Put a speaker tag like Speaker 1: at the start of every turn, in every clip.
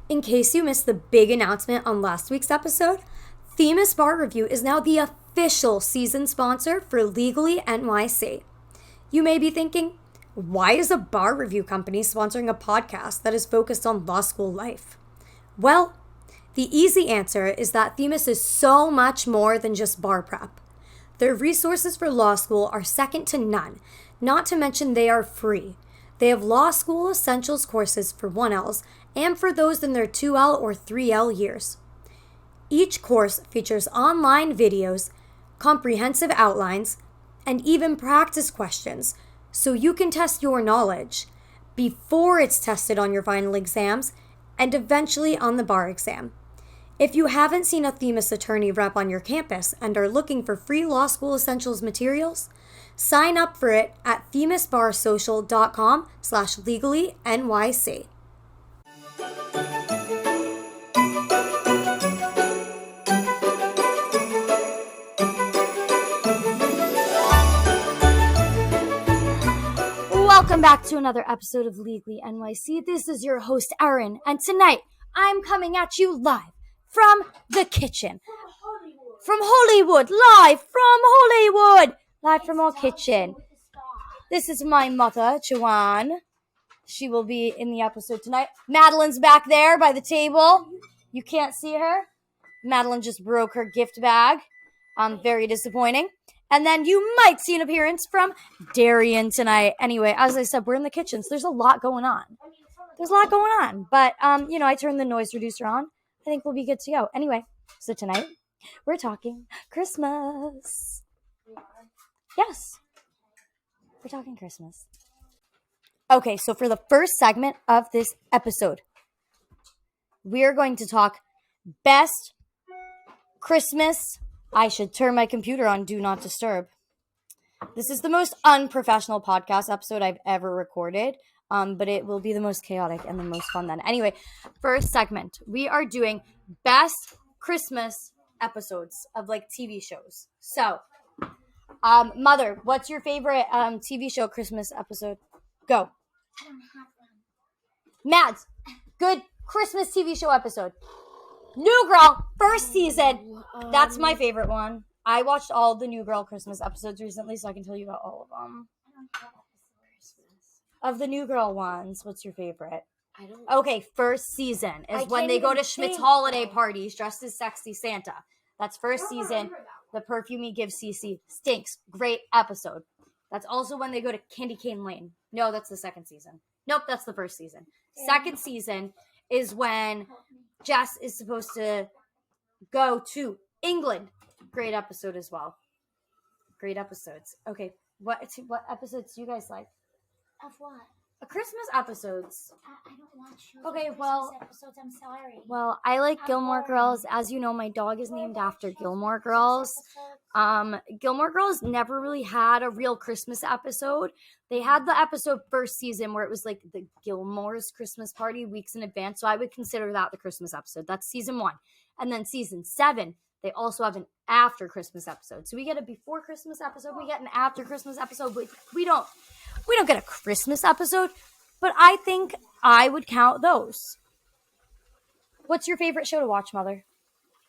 Speaker 1: In case you missed the big announcement on last week's episode, Themis Bar Review is now the official season sponsor for Legally NYC. You may be thinking, why is a bar review company sponsoring a podcast that is focused on law school life? Well, the easy answer is that Themis is so much more than just bar prep. Their resources for law school are second to none, not to mention they are free. They have law school essentials courses for 1Ls and for those in their 2L or 3L years. Each course features online videos, comprehensive outlines, and even practice questions so you can test your knowledge before it's tested on your final exams and eventually on the bar exam. If you haven't seen a Themis attorney rep on your campus and are looking for free law school essentials materials, sign up for it at themisbarsocial.com/legallynyc. Welcome back to another episode of Legally NYC. This is your host, Erin, and tonight I'm coming at you live from the kitchen. From Hollywood, live from Hollywood. Live from our kitchen. This is my mother, Joanne. She will be in the episode tonight. Madeline's back there by the table. You can't see her. Madeline just broke her gift bag. Very disappointing. And then you might see an appearance from Darian tonight. Anyway, as I said, we're in the kitchen, so there's a lot going on. But, I turned the noise reducer on. I think we'll be good to go. Anyway, so tonight we're talking Christmas. Yes, we're talking Christmas. Okay, so for the first segment of this episode, we're going to talk best Christmas. I should turn my computer on Do Not Disturb. This is the most unprofessional podcast episode I've ever recorded, but it will be the most chaotic and the most fun then. Anyway, first segment, we are doing best Christmas episodes of TV shows. So, Mother, what's your favorite TV show Christmas episode? Go.
Speaker 2: I don't have one.
Speaker 1: Mads, good Christmas TV show episode. New Girl, first season. That's my favorite one. I watched all the New Girl Christmas episodes recently, so I can tell you about all of them.
Speaker 2: I don't have Christmas.
Speaker 1: Of the New Girl ones, what's your favorite?
Speaker 2: I don't.
Speaker 1: Okay, first season is when they go to Schmidt's holiday parties dressed as sexy Santa. That's first season. The perfume he gives Cece stinks. Great episode. That's also when they go to Candy Cane Lane. No, that's the second season. Nope, that's the first season. Second season is when Jess is supposed to go to England. Great episode as well. Great episodes. Okay, what episodes do you guys like?
Speaker 2: Of what?
Speaker 1: Christmas episodes.
Speaker 2: I don't watch shows.
Speaker 1: Okay,
Speaker 2: Christmas
Speaker 1: well,
Speaker 2: episodes. I'm sorry.
Speaker 1: Well, I like Gilmore Girls. As you know, my dog is named after Gilmore Girls. Gilmore Girls never really had a real Christmas episode. They had the episode first season where it was like the Gilmore's Christmas party weeks in advance. So I would consider that the Christmas episode. That's season 1. And then season 7, they also have an after Christmas episode. So we get a before Christmas episode. We get an after Christmas episode. But we don't get a Christmas episode. But I think I would count those. What's your favorite show to watch, Mother?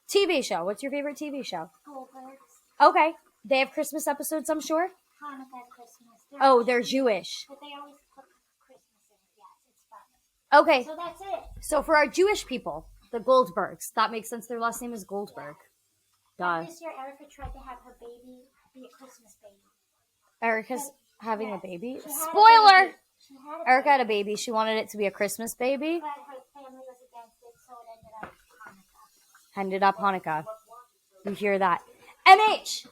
Speaker 1: TV show. What's your favorite TV show?
Speaker 2: Goldbergs.
Speaker 1: Okay. They have Christmas episodes, I'm sure?
Speaker 2: Hanukkah, Christmas.
Speaker 1: They're Jewish.
Speaker 2: But they always put Christmas in it. Yes, it's fun.
Speaker 1: Okay.
Speaker 2: So that's it.
Speaker 1: So for our Jewish people, the Goldbergs, that makes sense. Their last name is Goldberg. Duh.
Speaker 2: This year, Erica tried to have her baby be a Christmas baby.
Speaker 1: Erica's having a baby?
Speaker 2: She had a
Speaker 1: Spoiler!
Speaker 2: baby. She had a
Speaker 1: Erica
Speaker 2: baby,
Speaker 1: had a baby. She wanted it to be a Christmas baby.
Speaker 2: but her family was against it, so it
Speaker 1: Ended up Hanukkah. You hear that? MH!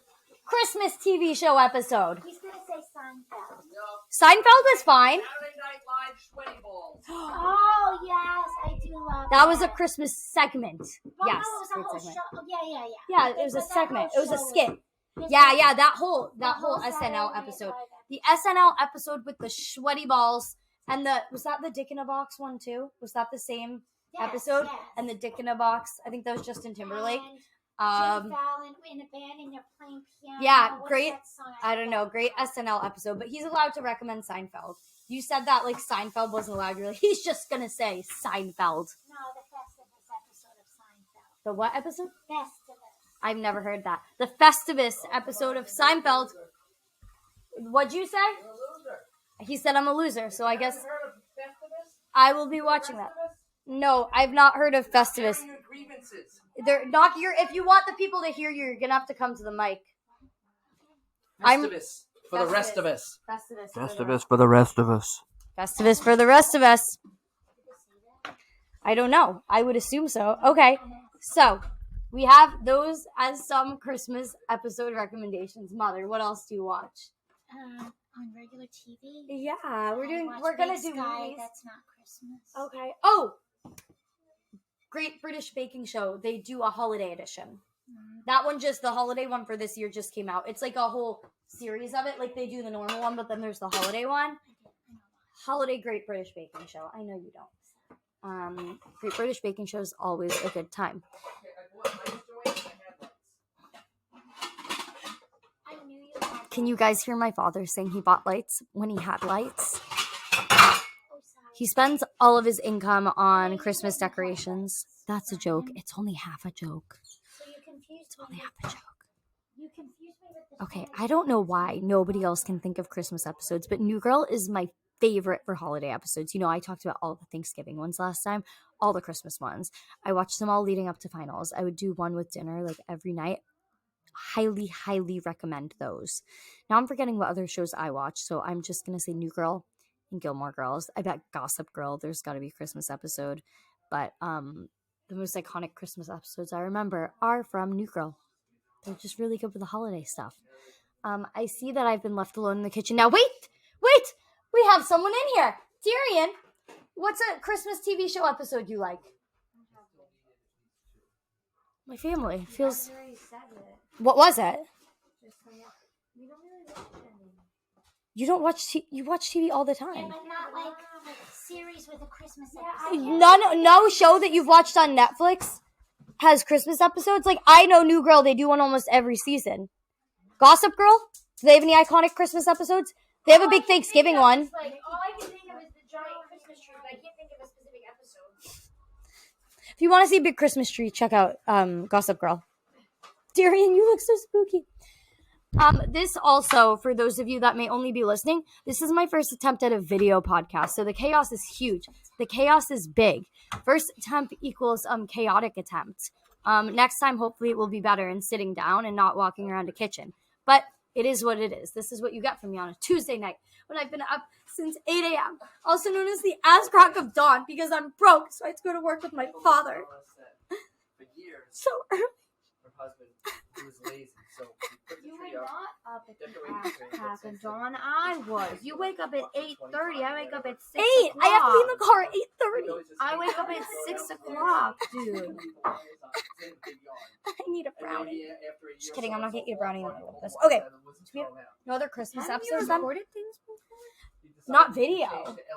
Speaker 1: Christmas TV show episode.
Speaker 2: He's going to say Seinfeld.
Speaker 1: Seinfeld was fine.
Speaker 3: Saturday Night Live sweaty balls.
Speaker 2: Oh, yes, I do love
Speaker 1: That was a Christmas segment.
Speaker 2: Well,
Speaker 1: Yes.
Speaker 2: no, it was a
Speaker 1: great
Speaker 2: whole
Speaker 1: segment.
Speaker 2: show. Oh, yeah.
Speaker 1: Yeah, it was a segment. It was a skit. Yeah, that whole SNL episode. The SNL episode with the sweaty balls and was that the Dick in a Box one too? Was that the same episode?
Speaker 2: Yes.
Speaker 1: And the Dick in a Box, I think that was Justin Timberlake.
Speaker 2: And Jimmy Fallon in a band and they're playing piano.
Speaker 1: Yeah,
Speaker 2: What's
Speaker 1: great.
Speaker 2: that song?
Speaker 1: I don't know, great SNL episode, but he's allowed to recommend Seinfeld. You said that like Seinfeld wasn't allowed. You're like, he's just gonna say Seinfeld.
Speaker 2: No, the
Speaker 1: The what episode?
Speaker 2: Festivus.
Speaker 1: I've never heard that. The Festivus episode of Seinfeld. What'd you say? He said I'm a loser, so I guess I will be watching that. No, I've not heard of Festivus. They're not your. If you want the people to hear you, you're gonna have to come to the mic.
Speaker 3: Festivus for the rest of us.
Speaker 1: Festivus
Speaker 4: for the rest of us.
Speaker 1: Festivus for the rest of us. I don't know. I would assume so. Okay, so we have those as some Christmas episode recommendations. Mother, what else do you watch?
Speaker 2: On regular TV.
Speaker 1: Yeah, we're
Speaker 2: Watch
Speaker 1: gonna
Speaker 2: Big
Speaker 1: do
Speaker 2: Sky,
Speaker 1: movies.
Speaker 2: That's not Christmas.
Speaker 1: Okay. Oh, Great British Baking Show. They do a holiday edition. That one, just the holiday one for this year, just came out. It's like a whole series of it. Like they do the normal one, but then there's the holiday one. Holiday Great British Baking Show. I know you don't. Great British Baking Show is always a good time.
Speaker 2: I knew you had.
Speaker 1: Can you guys hear my father saying he bought lights when he had lights?
Speaker 2: Oh, sorry.
Speaker 1: He spends all of his income on Christmas decorations. That's a joke. It's only half a joke.
Speaker 2: So you confused
Speaker 1: Only
Speaker 2: me.
Speaker 1: half a joke.
Speaker 2: You confused me with the.
Speaker 1: Okay, I don't know why nobody else can think of Christmas episodes, but New Girl is my favorite for holiday episodes. You know, I talked about all the Thanksgiving ones last time, all the Christmas ones. I watched them all leading up to finals. I would do one with dinner like every night. Highly, highly recommend those. Now I'm forgetting what other shows I watch, so I'm just going to say New Girl and Gilmore Girls. I bet Gossip Girl, there's got to be a Christmas episode. But the most iconic Christmas episodes I remember are from New Girl. They're just really good with the holiday stuff. I see that I've been left alone in the kitchen. Now, wait! We have someone in here. Darian, what's a Christmas TV show episode you like? My family feels... What was it? You don't watch you watch TV all the
Speaker 2: Yeah,
Speaker 1: time.
Speaker 2: but not like series with a Christmas episode.
Speaker 1: No show that you've watched on Netflix has Christmas episodes. Like, I know New Girl, they do one almost every season. Gossip Girl, do they have any iconic Christmas episodes? They have a big Thanksgiving one.
Speaker 5: Like, all I can think of is the giant Christmas tree, but I can't think of a specific episode.
Speaker 1: If you want to see a big Christmas tree, check out Gossip Girl. Darian, you look so spooky. This also, for those of you that may only be listening, this is my first attempt at a video podcast. So the chaos is huge. The chaos is big. First attempt equals chaotic attempt. Next time, hopefully, it will be better in sitting down and not walking around a kitchen. But it is what it is. This is what you get from me on a Tuesday night when I've been up since 8 a.m. Also known as the ass crack of dawn because I'm broke, so I have to go to work with my father.
Speaker 3: For years,
Speaker 1: So early.
Speaker 3: her husband, he was lazy, so he put the
Speaker 5: You
Speaker 3: tree
Speaker 5: were
Speaker 3: up.
Speaker 5: not up at
Speaker 3: Decorated
Speaker 5: the
Speaker 3: the tree,
Speaker 5: crack
Speaker 3: but
Speaker 5: of dawn. I was. You wake up at 8:30. I wake up at 6
Speaker 1: 8. I have to be in the car at 8:30.
Speaker 5: I wake up at 6 o'clock, dude.
Speaker 1: I need a brownie. Just kidding, I'm not gonna eat a brownie in the middle of this. Okay, we have no other Christmas episodes then?
Speaker 5: recorded things before?
Speaker 1: Not video.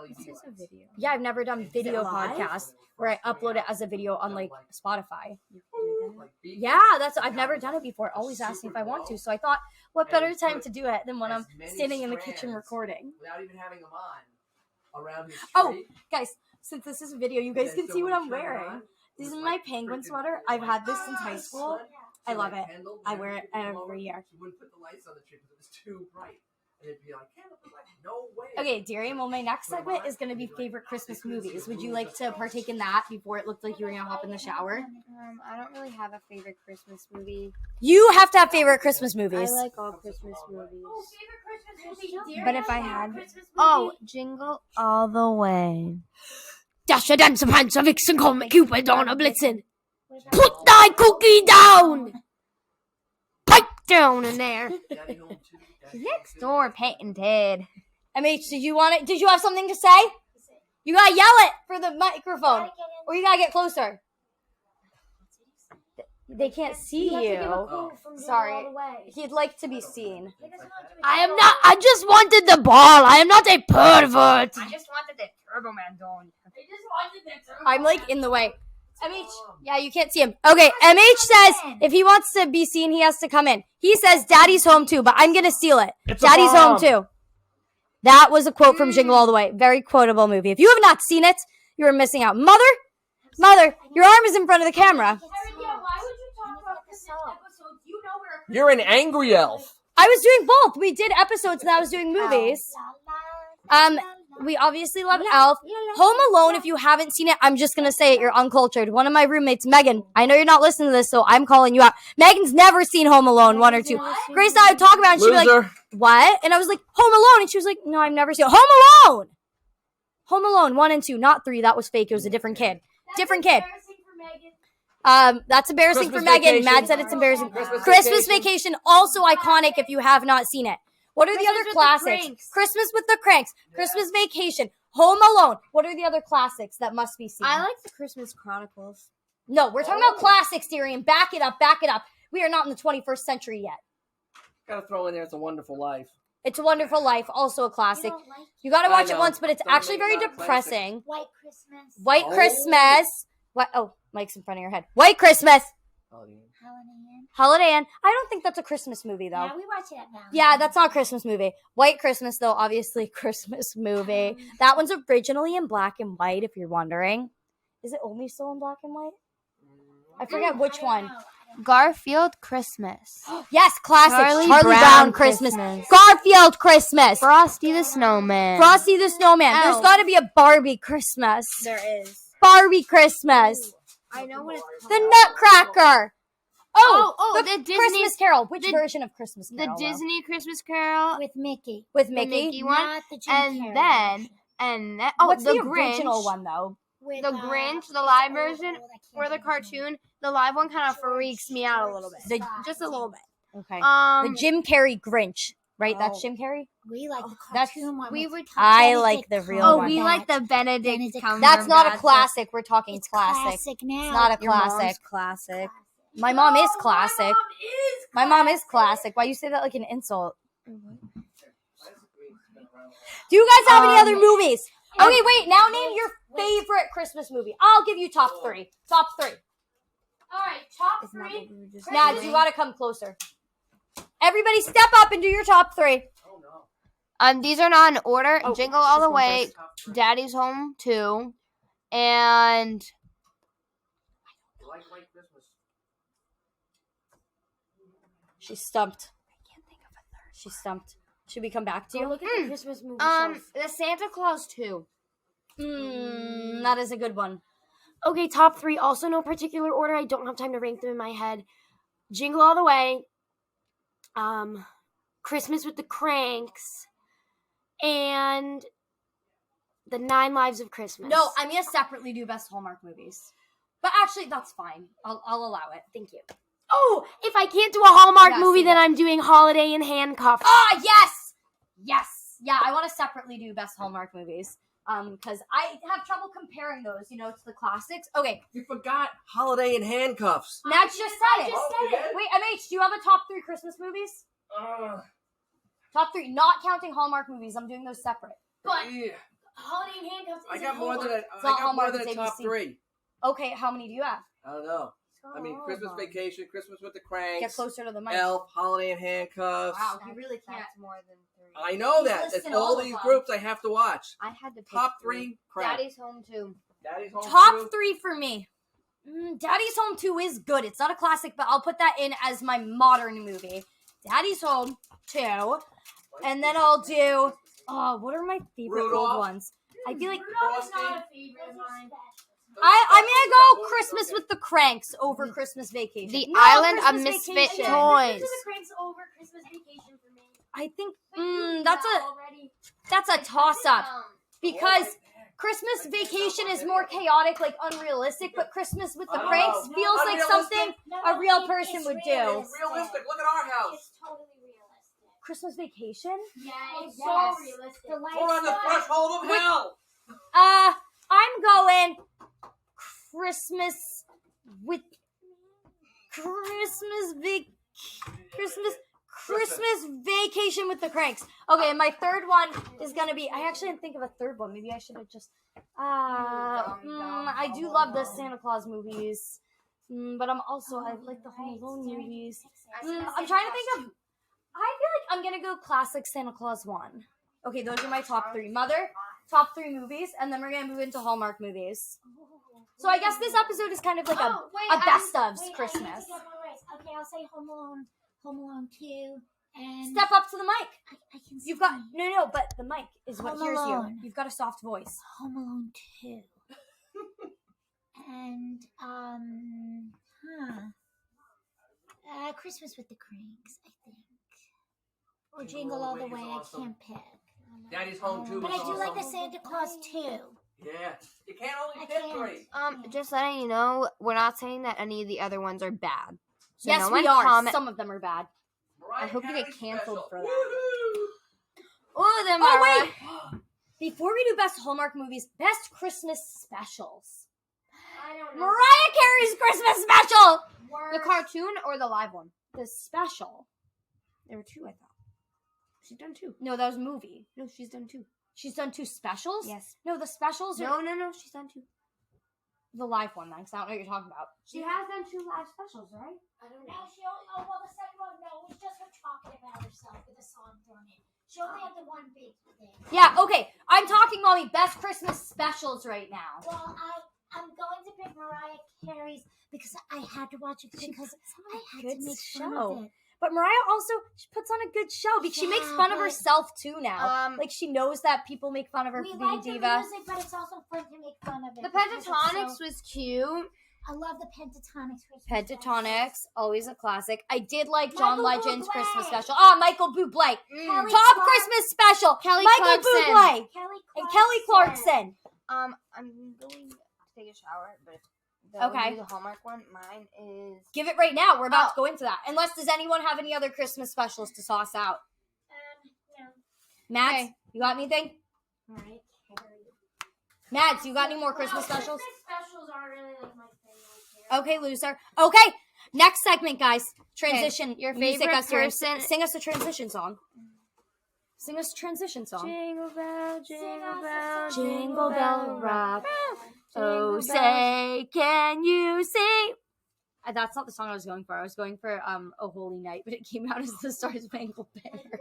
Speaker 5: This is a video.
Speaker 1: Yeah, I've never done video
Speaker 5: live?
Speaker 1: podcasts where I upload it as a video on like Spotify.
Speaker 3: Like,
Speaker 1: Yeah, I've never done it before. Always ask me if I want to. So I thought, what better time to do it than when I'm standing in the kitchen recording?
Speaker 3: without even having them on around his tree.
Speaker 1: Oh, guys, since this is a video, you guys can see what I'm wearing. This is my penguin sweater. I've had this since high school. I love it. I wear it every year.
Speaker 3: He wouldn't put the lights on the tree because it was too bright. And it'd be like, "Candle, put lights." No way.
Speaker 1: Okay, Darian, well, my next segment is going to be favorite Christmas movies. Would you like to partake in that before it looked like you were going to hop in the shower?
Speaker 5: I don't really have a favorite Christmas movie.
Speaker 1: You have to have favorite Christmas
Speaker 5: I
Speaker 1: movies.
Speaker 5: like all Christmas movies.
Speaker 2: Oh, favorite Christmas movie.
Speaker 5: But if I had,
Speaker 2: Christmas movie.
Speaker 5: oh, Jingle All the Way.
Speaker 1: Dasher, Dancer, Prancer, Vixen, Comet, Cupid, Donner, Blitzen. Put thy cookie down!
Speaker 5: Pipe down in there.
Speaker 3: Daddy home too. Daddy
Speaker 5: Next
Speaker 3: home too.
Speaker 5: door, patented.
Speaker 1: MH, did you want it? Did you have something to say? You gotta yell it for the microphone, or you gotta get closer. They can't see you.
Speaker 3: Oh.
Speaker 1: Sorry. He'd like to be seen.
Speaker 5: I just wanted the ball. I am not a pervert. I just wanted the Turbo Man doll.
Speaker 1: I'm like in the way. MH, yeah, you can't see him. Okay, MH says if he wants to be seen, he has to come in. He says Daddy's home too, but I'm gonna steal it. Daddy's home too. That was a quote from Jingle All the Way. Very quotable movie. If you have not seen it, you are missing out. Mother, your arm is in front of the camera.
Speaker 2: Erin, yeah,
Speaker 3: You're an angry elf.
Speaker 1: I was doing both. We did episodes and I was doing movies. We obviously love Elf. Home Alone, if you haven't seen it, I'm just going to say it. You're uncultured. One of my roommates, Megan, I know you're not listening to this, so I'm calling you out. Megan's never seen Home Alone 1 or 2. Grace and I would talk about it, and she'd be like, what? And I was like, Home Alone. And she was like, no, I've never seen it. Home Alone! Home Alone 1 and 2, not 3. That was fake. It was a different kid. Different kid. That's embarrassing for Megan.
Speaker 3: Vacation.
Speaker 1: Matt said it's embarrassing. Christmas Vacation, also iconic if you have not seen it. What are the other classics? Christmas with the Cranks. Christmas Vacation. Home Alone. What are the other classics that must be seen?
Speaker 5: I like the Christmas Chronicles.
Speaker 1: No, we're talking about classics, Tyrion. Back it up. Back it up. We are not in the 21st century yet.
Speaker 3: Gotta throw in there It's a Wonderful Life.
Speaker 1: It's a Wonderful Life, also a classic. You gotta watch it once, but it's actually very depressing.
Speaker 2: White Christmas.
Speaker 1: White Christmas. What? Oh, Mike's in front of your head. White Christmas. Holiday Inn. I don't think that's a Christmas movie, though.
Speaker 2: Yeah, we watch it at Valentine's.
Speaker 1: Yeah, that's not a Christmas movie. White Christmas, though, obviously Christmas movie. That one's originally in black and white, if you're wondering. Is it only still in black and white? I forget which one.
Speaker 5: Garfield Christmas.
Speaker 1: Yes, classic.
Speaker 5: Charlie
Speaker 1: Brown
Speaker 5: Brown
Speaker 1: Christmas.
Speaker 5: Christmas.
Speaker 1: Garfield Christmas.
Speaker 5: Frosty the Snowman.
Speaker 1: Frosty the Snowman.
Speaker 5: Elf.
Speaker 1: There's got to be a Barbie Christmas.
Speaker 5: There is.
Speaker 1: Barbie Christmas.
Speaker 5: I know what it's called.
Speaker 1: The Nutcracker.
Speaker 5: Oh,
Speaker 1: the
Speaker 5: the Disney
Speaker 1: Christmas Carol. Which
Speaker 5: the-
Speaker 1: version of Christmas
Speaker 5: The
Speaker 1: Carol? though?
Speaker 5: Disney Christmas Carol
Speaker 2: With Mickey.
Speaker 1: With
Speaker 5: the
Speaker 1: Mickey.
Speaker 5: Mickey one,
Speaker 2: Not the Jim
Speaker 5: and
Speaker 2: Carrey
Speaker 5: then
Speaker 2: version.
Speaker 1: What's
Speaker 5: the
Speaker 1: the
Speaker 5: Grinch,
Speaker 1: original one though?
Speaker 2: With,
Speaker 5: the Grinch, the live version, or the cartoon. The live one kind of freaks me out a little bit, just a little bit.
Speaker 1: Okay. The Jim Carrey Grinch, right? That's Jim Carrey.
Speaker 2: We like the
Speaker 1: That's-
Speaker 2: cartoon one.
Speaker 5: we
Speaker 2: with
Speaker 5: would-
Speaker 1: I
Speaker 2: Benedict
Speaker 1: like the real
Speaker 5: Oh,
Speaker 1: one.
Speaker 5: we like the Benedict
Speaker 2: Benedict
Speaker 5: Cumberbatch.
Speaker 1: That's not a classic. We're talking
Speaker 2: It's
Speaker 1: classic.
Speaker 2: classic now.
Speaker 1: It's not a
Speaker 5: Your mom's
Speaker 1: classic.
Speaker 5: classic.
Speaker 1: My mom is classic. My mom is classic. Why you say that like an insult? Do you guys have any other movies? Okay, wait. Now name your favorite Christmas movie. I'll give you top 3. Top 3.
Speaker 2: All right, top
Speaker 5: Isn't that
Speaker 2: 3.
Speaker 5: what we were just
Speaker 1: Nads,
Speaker 5: doing?
Speaker 1: you gotta come closer. Everybody step up and do your top 3.
Speaker 3: Oh no.
Speaker 5: These are not in order.
Speaker 1: Oh,
Speaker 5: Jingle All
Speaker 1: she's
Speaker 5: the
Speaker 1: going
Speaker 5: Way,
Speaker 1: first.
Speaker 5: Daddy's Home 2, and
Speaker 3: You like White Christmas?
Speaker 1: She's stumped. I can't think of a third. She's stumped. Should we come back to you?
Speaker 2: Look at the Christmas movie
Speaker 5: the Santa Claus 2.
Speaker 1: That is a good one.
Speaker 4: Okay, top 3. Also, no particular order. I don't have time to rank them in my head. Jingle All the Way, Christmas with the Cranks, and The 9 Lives of Christmas.
Speaker 1: No, I'm gonna separately do best Hallmark movies. But actually, that's fine. I'll allow it. Thank you.
Speaker 4: Oh, if I can't do a Hallmark
Speaker 1: Yes,
Speaker 4: movie, then
Speaker 1: yes.
Speaker 4: I'm doing Holiday in Handcuffs.
Speaker 1: Ah, yes! Yes. Yeah, I want to separately do best Hallmark movies. Because I have trouble comparing those, to the classics. Okay,
Speaker 3: You forgot Holiday in Handcuffs.
Speaker 1: Max just said it.
Speaker 3: you did?
Speaker 1: Wait, MH, do you have a top 3 Christmas movies? Top 3, not counting Hallmark movies. I'm doing those separate.
Speaker 2: But
Speaker 3: Yeah.
Speaker 2: Holiday in Handcuffs
Speaker 3: I
Speaker 2: is
Speaker 3: got more than
Speaker 1: It's not Hallmark,
Speaker 3: a
Speaker 1: it's
Speaker 3: top
Speaker 1: ABC.
Speaker 3: 3.
Speaker 1: Okay, how many do you have?
Speaker 3: I don't know. I mean, Christmas Vacation, Christmas with the
Speaker 1: Get
Speaker 3: Cranks,
Speaker 1: closer to the mic.
Speaker 3: Elf, Holiday in Handcuffs.
Speaker 1: Wow, you really can't.
Speaker 5: That's more than 3.
Speaker 3: I know
Speaker 1: He's
Speaker 3: that. It's
Speaker 1: listing
Speaker 3: all
Speaker 1: all of
Speaker 3: these
Speaker 1: them.
Speaker 3: groups I have to watch.
Speaker 5: I had to pick
Speaker 3: Top 3, crap.
Speaker 5: Daddy's Home 2.
Speaker 3: Daddy's Home
Speaker 1: Top
Speaker 3: 2.
Speaker 1: 3 for me. Daddy's Home 2 is good. It's not a classic, but I'll put that in as my modern movie. Daddy's Home 2. And then I'll do... Oh, what are my favorite
Speaker 3: Rudolph.
Speaker 1: old ones? I feel like...
Speaker 2: Rudolph is not a favorite of mine.
Speaker 1: I'm gonna go Christmas with the Cranks over Christmas Vacation.
Speaker 5: The
Speaker 1: No,
Speaker 5: Island of
Speaker 1: Christmas
Speaker 5: Misfit
Speaker 1: Vacation.
Speaker 5: Toys.
Speaker 2: Christmas with the Cranks over Christmas Vacation for me.
Speaker 1: I think
Speaker 2: But you
Speaker 1: that's
Speaker 2: know
Speaker 1: a
Speaker 2: already.
Speaker 1: toss up because Christmas Vacation is more chaotic, like unrealistic, but Christmas with the
Speaker 3: I don't
Speaker 1: Cranks
Speaker 3: know.
Speaker 1: feels like something a real person would do.
Speaker 3: It's realistic. Look at our house.
Speaker 2: It's totally realistic.
Speaker 1: Christmas Vacation?
Speaker 2: Yeah, it's
Speaker 1: yes.
Speaker 2: so realistic. The lights
Speaker 3: We're on the threshold of hell.
Speaker 1: I'm going Christmas with Christmas Vacation with the Cranks. Okay, and my third one is gonna be. I actually didn't think of a third one. Maybe I should have just. I do love the Santa Claus movies, but I like the Home Alone movies. I'm trying to think of. I feel like I'm gonna go classic Santa Claus 1. Okay, those are my top 3. Mother, top 3 movies, and then we're gonna move into Hallmark movies. So I guess this episode is kind of like a best ofs Christmas.
Speaker 2: Okay, I'll say Home Alone Home Alone 2, and
Speaker 1: Step up to the mic.
Speaker 2: I can
Speaker 1: You've got
Speaker 2: sing.
Speaker 1: no, but the mic is what
Speaker 2: Home
Speaker 1: hears you.
Speaker 2: Alone.
Speaker 1: You've got a soft voice.
Speaker 2: Home Alone 2. And Christmas with the Cranks, I think. Or Jingle All the Way.
Speaker 3: Awesome.
Speaker 2: I can't pick.
Speaker 3: Daddy's Home 2
Speaker 2: But
Speaker 3: was
Speaker 2: I do like the
Speaker 3: awesome.
Speaker 2: Santa Claus 2.
Speaker 3: Yeah. You can't only
Speaker 2: I
Speaker 3: pick
Speaker 2: can't.
Speaker 3: 3.
Speaker 4: Just letting you know, we're not saying that any of the other ones are bad. So
Speaker 1: Yes,
Speaker 4: no
Speaker 1: we
Speaker 4: one
Speaker 1: are.
Speaker 4: comment-
Speaker 1: Some of them are bad.
Speaker 3: Mariah
Speaker 4: I hope you get
Speaker 3: Carey
Speaker 4: canceled
Speaker 3: special.
Speaker 4: for that.
Speaker 3: Woohoo!
Speaker 4: Oh, them
Speaker 1: Oh,
Speaker 4: are.
Speaker 1: wait. Before we do best Hallmark movies, best Christmas specials.
Speaker 4: I don't know.
Speaker 1: Mariah Carey's Christmas special.
Speaker 4: The cartoon or the live one?
Speaker 1: The special.
Speaker 4: There were 2, I thought. She's done 2.
Speaker 1: No, that was a movie.
Speaker 4: No, she's done 2.
Speaker 1: She's done 2 specials?
Speaker 4: Yes.
Speaker 1: No, the specials are
Speaker 4: No, she's done 2.
Speaker 1: the live one, because I don't know what you're talking about.
Speaker 4: She has done 2 live specials, right?
Speaker 2: I don't know. No, she only, well, the second one, no, it was just her talking about herself with a song thrown in. She only had the one big thing.
Speaker 1: Yeah, okay. I'm talking, Mommy, best Christmas specials right now.
Speaker 2: Well, I'm going to pick Mariah Carey's because I had to watch it because I had
Speaker 1: good
Speaker 2: to make
Speaker 1: show.
Speaker 2: fun of it.
Speaker 1: But Mariah also, she puts on a good show because she makes
Speaker 2: Yeah,
Speaker 1: fun of
Speaker 2: but-
Speaker 1: herself too now. Like she knows that people make fun of her
Speaker 2: We
Speaker 1: for being
Speaker 2: like the
Speaker 1: diva.
Speaker 2: music, but it's also fun to make fun of it.
Speaker 4: The
Speaker 2: because it's
Speaker 4: Pentatonics
Speaker 2: so-
Speaker 4: was cute.
Speaker 2: I love the Pentatonics. Christmas
Speaker 1: Pentatonics, always a classic. I did like
Speaker 2: Michael
Speaker 1: John Legend's
Speaker 2: Bublé.
Speaker 1: Christmas special. Oh, Michael Bublé.
Speaker 2: Kelly
Speaker 1: Top
Speaker 2: Clark-
Speaker 1: Christmas special.
Speaker 4: Kelly
Speaker 1: Michael
Speaker 4: Clarkson.
Speaker 1: Bublé.
Speaker 2: Kelly
Speaker 1: And Kelly Clarkson.
Speaker 4: I'm going to take a shower, but
Speaker 1: Okay.
Speaker 4: the Hallmark one. Mine is.
Speaker 1: Give it right now. We're about to go into that. Unless, does anyone have any other Christmas specials to sauce out?
Speaker 2: No.
Speaker 1: Mads,
Speaker 4: Okay.
Speaker 1: you got anything?
Speaker 2: Mariah Carey.
Speaker 1: Mads, you got any more Christmas specials?
Speaker 2: specials aren't really like my thing.
Speaker 1: Okay, loser. Okay, next segment, guys. Transition.
Speaker 4: Your
Speaker 1: Music
Speaker 4: favorite
Speaker 1: us your-
Speaker 4: person-
Speaker 1: Sing us a transition song. Sing us a transition song.
Speaker 4: Jingle bell,
Speaker 2: jingle bell,
Speaker 1: Jingle bell rock. Oh,
Speaker 4: Jingle
Speaker 1: say, can you sing? That's not the song I was going for. I was going for "Oh Holy Night," but it came out as the Star Spangled Banner.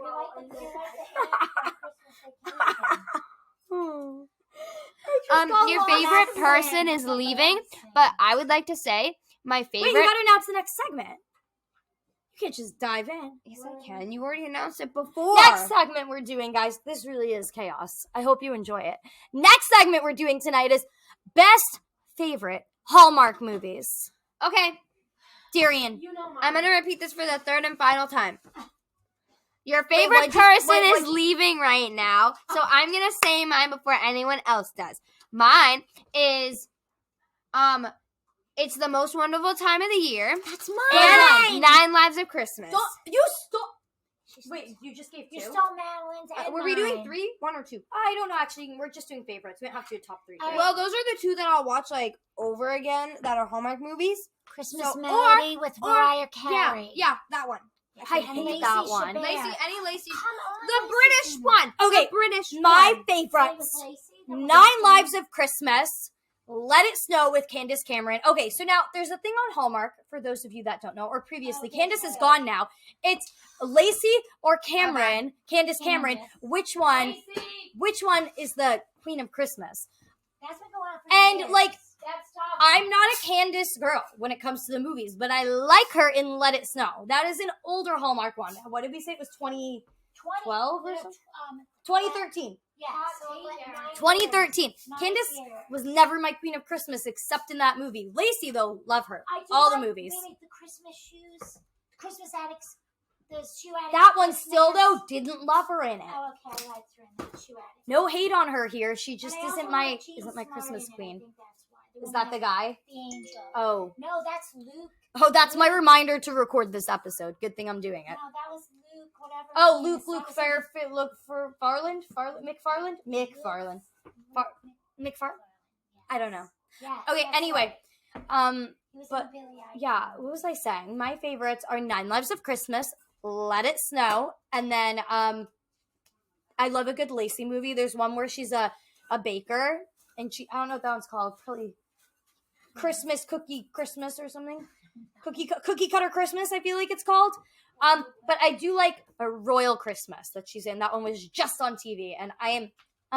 Speaker 4: Your favorite person is leaving, but I would like to say my
Speaker 1: Wait,
Speaker 4: favorite.
Speaker 1: you got to announce the next segment. You can't just dive in.
Speaker 4: Yes, I can. You already announced it before.
Speaker 1: Next segment we're doing, guys. This really is chaos. I hope you enjoy it. Next segment we're doing tonight is best favorite Hallmark movies.
Speaker 4: Okay,
Speaker 1: Darian.
Speaker 2: You know
Speaker 4: I'm gonna repeat this for the third and final time. Your
Speaker 1: Wait,
Speaker 4: favorite
Speaker 1: what'd you-
Speaker 4: person
Speaker 1: wait,
Speaker 4: is leaving right now, so I'm gonna say mine before anyone else does. Mine is, it's the most wonderful time of the year.
Speaker 2: That's
Speaker 4: And 9 Lives of Christmas.
Speaker 1: You stop. Wait, you just gave
Speaker 2: You
Speaker 1: two?
Speaker 2: stole Madeline's and
Speaker 4: Were we doing
Speaker 2: mine.
Speaker 4: 3, 1 or 2?
Speaker 1: I don't know, actually. We're just doing favorites. We don't have to do top three.
Speaker 2: All right.
Speaker 4: Well, those are the 2 that I'll watch like over again that are Hallmark movies.
Speaker 2: Christmas
Speaker 4: So-
Speaker 2: Melody with
Speaker 4: or-
Speaker 2: Mariah Carey.
Speaker 4: Yeah, that one.
Speaker 1: I
Speaker 2: And
Speaker 1: hate
Speaker 2: Lacey
Speaker 1: that one.
Speaker 2: Chabert.
Speaker 4: Lacey, any Lacey.
Speaker 2: Come on,
Speaker 4: The
Speaker 2: Lacey
Speaker 4: British
Speaker 2: Chabert.
Speaker 4: one.
Speaker 1: Okay,
Speaker 4: The British
Speaker 1: My
Speaker 4: one.
Speaker 1: favorites.
Speaker 2: Lacey, that was
Speaker 1: 9
Speaker 2: awesome.
Speaker 1: Lives of Christmas. Let It Snow with Candace Cameron. Okay, so now there's a thing on Hallmark, for those of you that don't know, or previously.
Speaker 2: Oh,
Speaker 1: Candace
Speaker 2: yes,
Speaker 1: is
Speaker 2: I
Speaker 1: gone now. It's Lacey or Cameron. Candace Cameron.
Speaker 2: Candace.
Speaker 1: Which one is the Queen of Christmas?
Speaker 2: That's been going on for
Speaker 1: And,
Speaker 2: years.
Speaker 1: like,
Speaker 2: That's tough.
Speaker 1: I'm not a Candace girl when it comes to the movies, but I like her in Let It Snow. That is an older Hallmark one. What did we say? It was 2012 or something? 2013.
Speaker 2: Yeah,
Speaker 1: 2013.
Speaker 2: Not
Speaker 1: Candace
Speaker 2: here.
Speaker 1: was never my Queen of Christmas except in that movie. Lacey, though, love her.
Speaker 2: I do
Speaker 1: All the
Speaker 2: like
Speaker 1: movies.
Speaker 2: maybe the Christmas shoes, Christmas addicts, the shoe addicts.
Speaker 1: That one still,
Speaker 2: Christmas.
Speaker 1: though, didn't love her in it.
Speaker 2: Oh, okay, I liked her in that shoe addict.
Speaker 1: No hate on her here. She just
Speaker 2: And I
Speaker 1: isn't
Speaker 2: also
Speaker 1: my
Speaker 2: like Jean Smart
Speaker 1: Christmas
Speaker 2: in it. I
Speaker 1: queen.
Speaker 2: think that's why.
Speaker 1: Is
Speaker 2: one
Speaker 1: that the guy?
Speaker 2: The angel.
Speaker 1: Oh.
Speaker 2: No, that's Luke.
Speaker 1: Oh, that's my reminder to record this episode. Good thing I'm doing
Speaker 2: No,
Speaker 1: it.
Speaker 2: that was Luke. Whatever.
Speaker 1: Oh,
Speaker 2: his name
Speaker 1: Luke
Speaker 2: is.
Speaker 1: Farland? McFarland? McFarland? I don't know.
Speaker 2: Yeah.
Speaker 1: Okay,
Speaker 2: that's
Speaker 1: anyway.
Speaker 2: right. He was
Speaker 1: but-
Speaker 2: in Billy Idol.
Speaker 1: Yeah, what was I saying? My favorites are 9 Lives of Christmas, Let It Snow, and then I love a good Lacey movie. There's one where she's a baker, and I don't know what that one's called. Probably Christmas Cookie Christmas or something. Cookie Cutter Christmas, I feel like it's called. But I do like a Royal Christmas that she's in. That one was just on TV, and I'm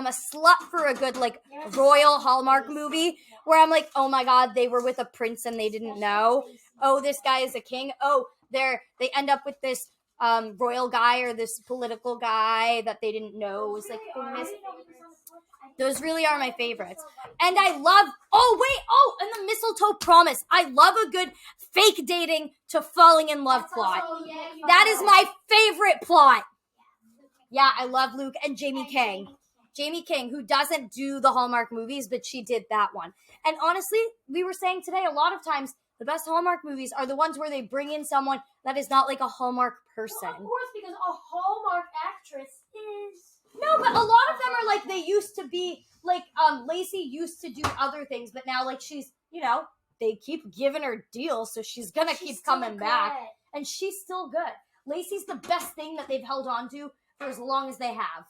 Speaker 1: a slut for a good like royal Hallmark movie where I'm like, oh my god, they were with a prince and they didn't know. Oh, this guy is a king. Oh, they end up with this royal guy or this political guy that they didn't know was like famous. Those really are my favorites. And I love, and the mistletoe promise. I love a good fake dating to falling in love plot. That is my favorite plot. Yeah, I love Luke and Jamie King. Jamie King, who doesn't do the Hallmark movies, but she did that one. And honestly, we were saying today, a lot of times, the best Hallmark movies are the ones where they bring in someone that is not like a Hallmark person.
Speaker 2: Well, of course, because a Hallmark actress is...
Speaker 1: No, but a lot of them are like they used to be, like, Lacey used to do other things, but now, like, she's, they keep giving her deals, so she's gonna keep coming back. And she's still good. Lacey's the best thing that they've held on to for as long as they have.